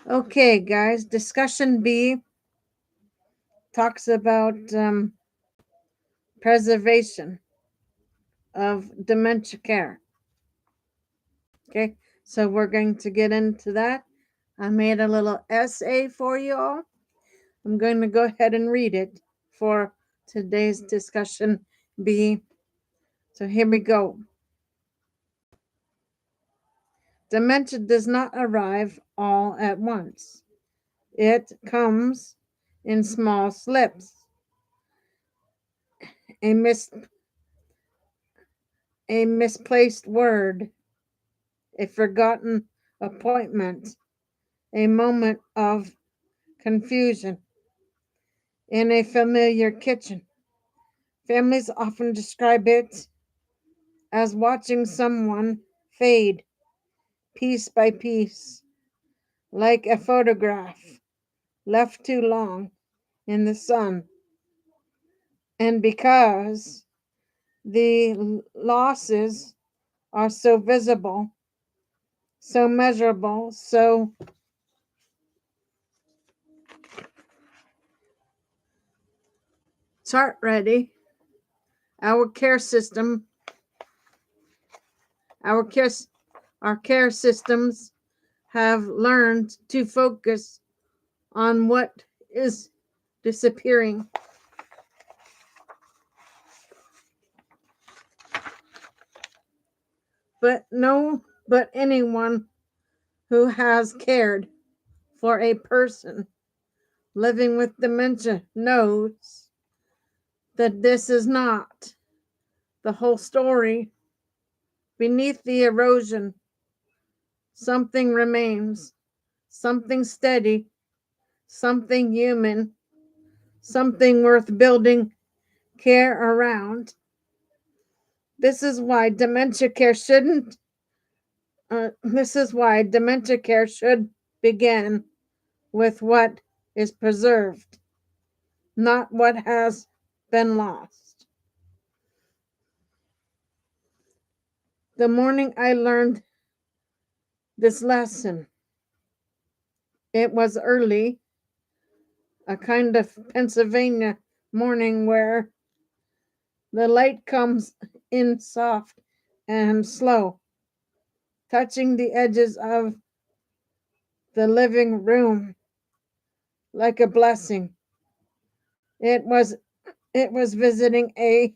Okay, guys, discussion B talks about preservation of dementia care. Okay, so we're going to get into that. I made a little essay for you all. I'm going to go ahead and read it for today's discussion B. So here we go. Dementia does not arrive all at once. It comes in small slips. A, mis- a misplaced word, a forgotten appointment, a moment of confusion in a familiar kitchen. Families often describe it as watching someone fade piece by piece, like a photograph left too long in the sun. And because the losses are so visible, so measurable, so chart ready, our care system, our care, our care systems have learned to focus on what is disappearing. But anyone who has cared for a person living with dementia knows that this is not the whole story. Beneath the erosion, something remains, something steady, something human, something worth building care around. This is why dementia care shouldn't. This is why dementia care should begin with what is preserved, not what has been lost. The morning I learned this lesson, it was early, a kind of Pennsylvania morning where the light comes in soft and slow, touching the edges of the living room like a blessing. It was it was visiting a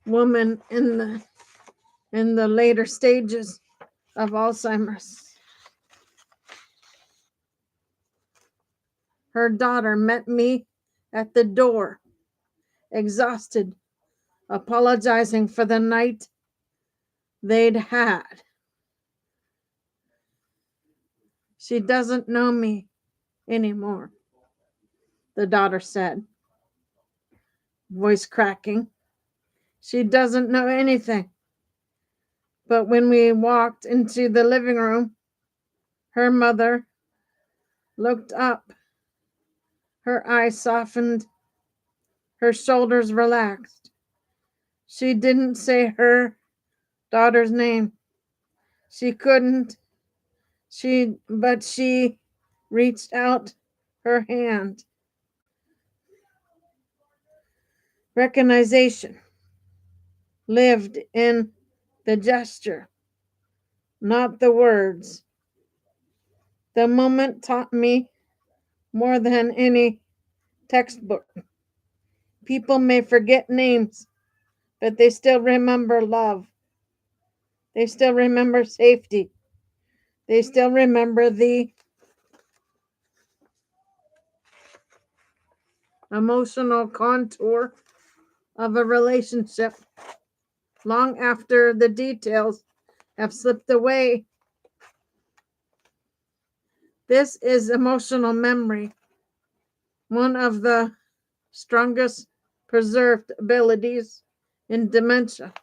woman in the later stages of Alzheimer's. Her daughter met me at the door, exhausted, apologizing for the night they'd had. She doesn't know me anymore, the daughter said, voice cracking. She doesn't know anything. But when we walked into the living room, her mother looked up. Her eyes softened, her shoulders relaxed. She didn't say her daughter's name. She couldn't. But she reached out her hand. Recognition lived in the gesture, not the words. The moment taught me more than any textbook. People may forget names, but they still remember love. They still remember safety. They still remember the emotional contour of a relationship long after the details have slipped away. This is emotional memory, one of the strongest preserved abilities in dementia,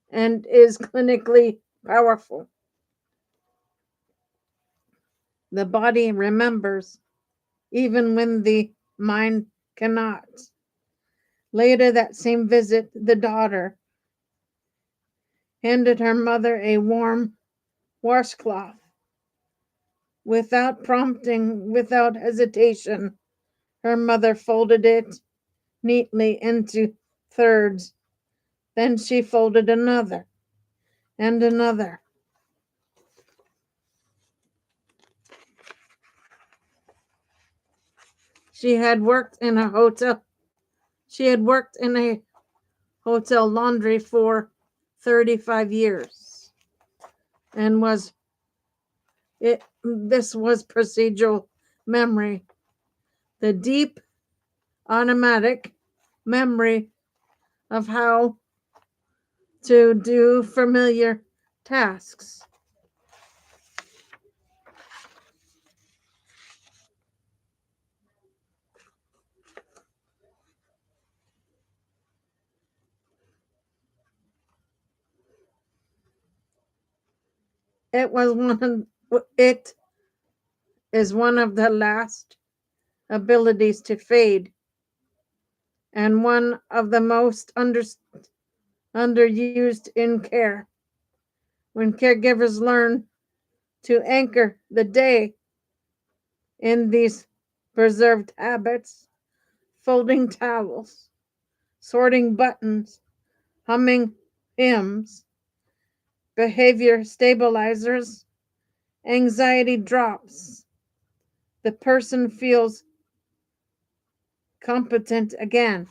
and is clinically powerful. The body remembers even when the mind cannot. Later that same visit, the daughter handed her mother a warm washcloth. Without prompting, without hesitation, her mother folded it neatly into thirds. Then she folded another and another. She had worked in a hotel. She had worked in a hotel laundry for 35 years and was it this was procedural memory, the deep automatic memory of how to do familiar tasks. It is one of the last abilities to fade and one of the most underused in care. When caregivers learn to anchor the day in these preserved habits, folding towels, sorting buttons, humming hymns, behavior stabilizers, anxiety drops. The person feels competent again.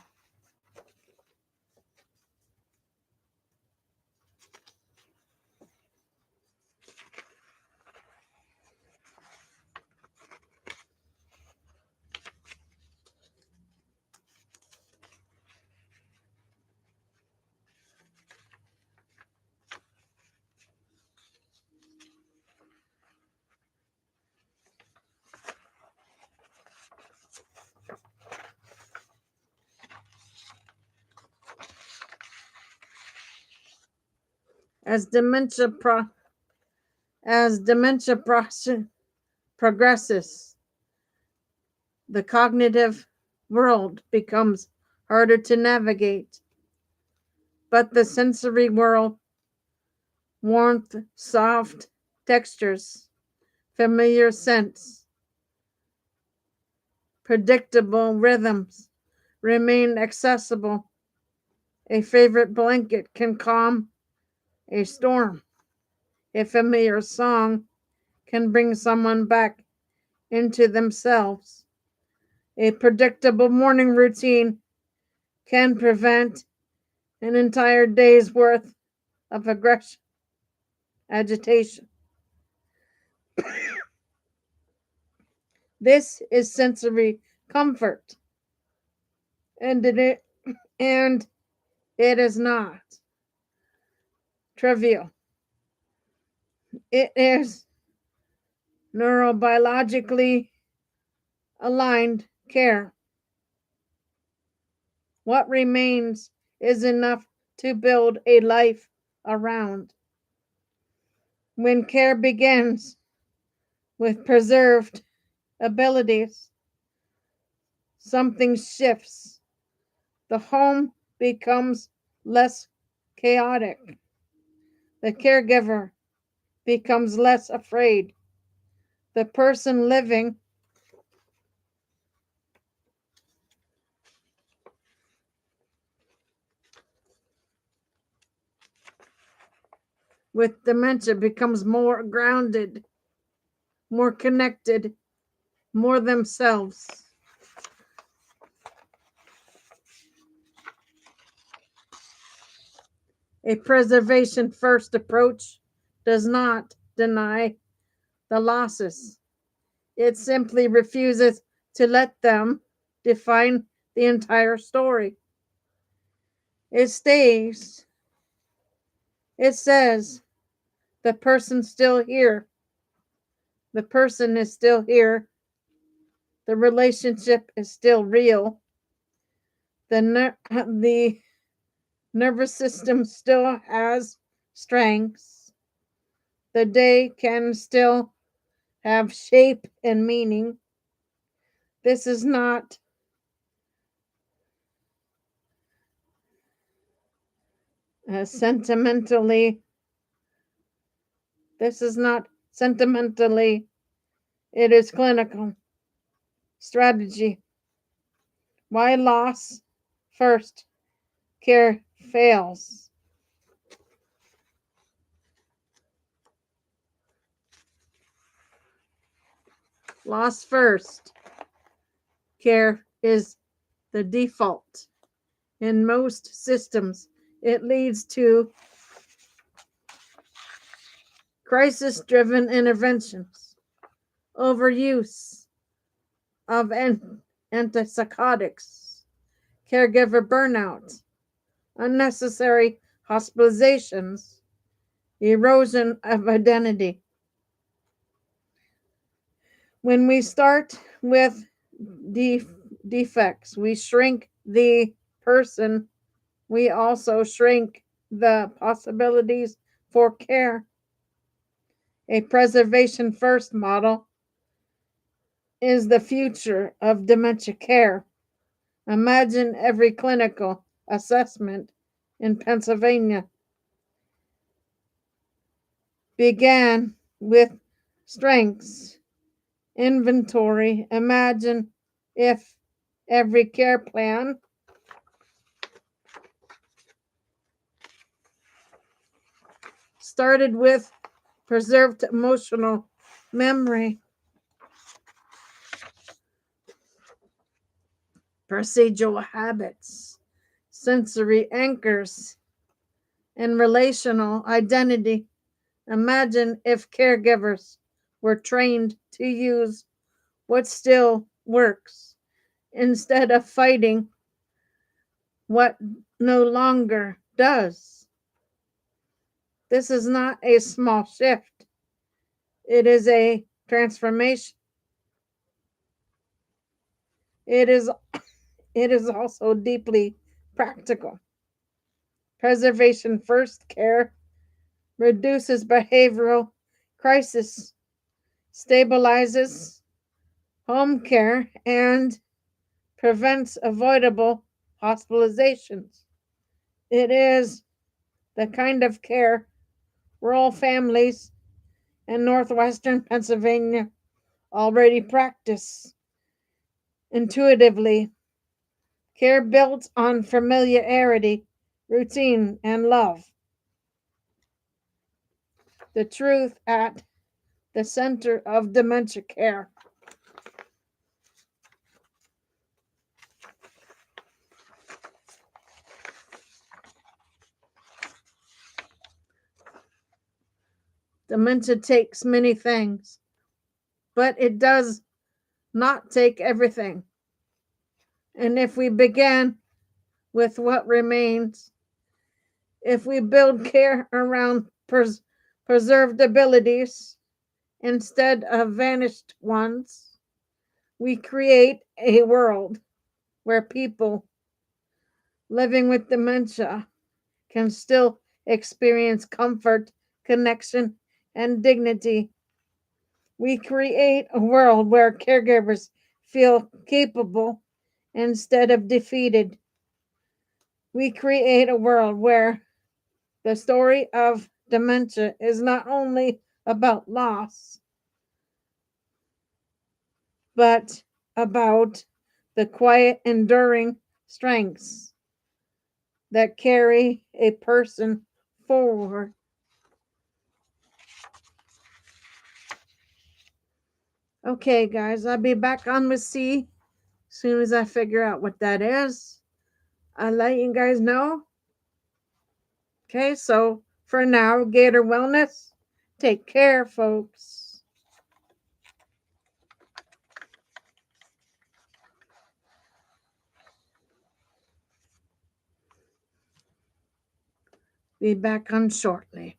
As dementia progresses, the cognitive world becomes harder to navigate, but the sensory world, warmth, soft textures, familiar scents, predictable rhythms remain accessible. A favorite blanket can calm a storm. A familiar song can bring someone back into themselves. A predictable morning routine can prevent an entire day's worth of agitation. This is sensory comfort, and and it is not trivial. It is neurobiologically aligned care. What remains is enough to build a life around. When care begins with preserved abilities, something shifts. The home becomes less chaotic. The caregiver becomes less afraid. The person living with dementia becomes more grounded, more connected, more themselves. A preservation first approach does not deny the losses. It simply refuses to let them define the entire story. It stays, it says, the person's still here. The person is still here. The relationship is still real. The nervous system still has strengths. The day can still have shape and meaning. This is not sentimentally. This is not sentimentally. It is clinical strategy. Why loss first care fails? Loss first care is the default. In most systems, it leads to crisis driven interventions, overuse of antipsychotics, caregiver burnout, unnecessary hospitalizations, erosion of identity. When we start with defects, we shrink the person, we also shrink the possibilities for care. A preservation first model is the future of dementia care. Imagine every clinical assessment in Pennsylvania began with strengths inventory. Imagine if every care plan started with preserved emotional memory, procedural habits, sensory anchors, and relational identity. Imagine if caregivers were trained to use what still works instead of fighting what no longer does. This is not a small shift, it is a transformation. It is also deeply practical. Preservation first care reduces behavioral crisis, stabilizes home care, and prevents avoidable hospitalizations. It is the kind of care rural families in northwestern Pennsylvania already practice intuitively. Care built on familiarity, routine, and love. The truth at the center of dementia care. Dementia takes many things, but it does not take everything. And if we begin with what remains, if we build care around preserved abilities instead of vanished ones, we create a world where people living with dementia can still experience comfort, connection, and dignity. We create a world where caregivers feel capable instead of defeated. We create a world where the story of dementia is not only about loss, but about the quiet, enduring strengths that carry a person forward. Okay, guys, I'll be back on with C as soon as I figure out what that is. I'll let you guys know. Okay, so for now, Gator Wellness, take care, folks. Be back on shortly.